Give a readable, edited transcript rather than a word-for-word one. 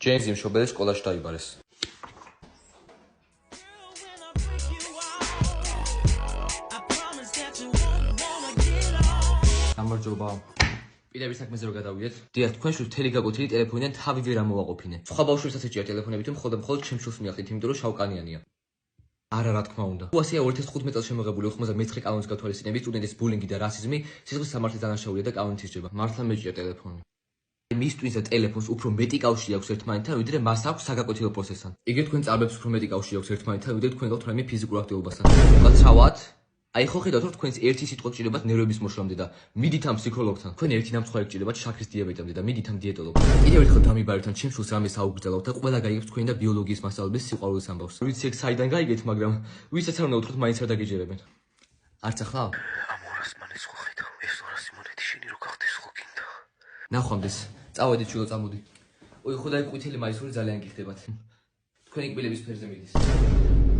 ჯეიმზი მშობელი სკოლაში დაიბარეს. გამარჯობა. პირების საქმეზე რო გადავიდეთ. დიახ, თქვენ შვილს მთელი გაკვეთილი ტელეფონიდან თავი ვერ ამოვაყოფინეთ. სხვა ბავშვებსაც ეჭია ტელეფონები თუ მხოლოდ ჩემ შვილს მიახდით, იმიტომ რომ შავკანიანია. არა, რა თქმა უნდა. თუ ასეა 2015 წელს შემოღებული 99 კანონის გათვალისწინებით სტუდენტის ბულინგი და რასიზმი სისხლის სამართლის დანაშაულია და კანონით ისჯება. მართლა მეჭია ტელეფონი. მის ტვინს და ტელეფონს უფრო მეტი კავშირი აქვს ერთმანეთთან, ვიდრე მას აქვს საგაკვეთილო პროცესთან. იგივე თქვენ წარბებს უფრო მეტი კავშირი აქვს ერთმანეთთან, ვიდრე თქვენ გაქვთ რაიმე ფიზიკურ აქტივობასთან. უკაცრავად აი ხო ხედავთ რომ თქვენს ერთი სიტყვა გჭირდებათ ნერვების მოშლამდე და მიდით ამ ფსიქოლოგთან. თქვენ ერთი ნამცხვარი გჭირდებათ შაქრის დიაბეტამდე და მიდით ამ დიეტოლოგთან. კიდევ ერთხელ დამიბარებთან ჩემს შვილს რამე საუგრძელავთ და ყველა გაიგებს თქვენი და ბიოლოგიის მასწავლებლების სიყვარულის ამბავს. ვიცი ეგ საიდან გაიგეთ, მაგრამ ვისაც არ უნდა უთხრათ მაინც არ დაგიჯერებენ. არც ახლა? ამ 200 მანეს ხო ხედავ, ეს 200 მონეტი შენი რო გახდეს ხო გინდა. ნახვამდის, წავედით შვილო წამოდი. ოი ხო და ეგ ყვითელი მაისური ძალიან გიხდებათ. თქვენი კბილების ფერზე მიდის.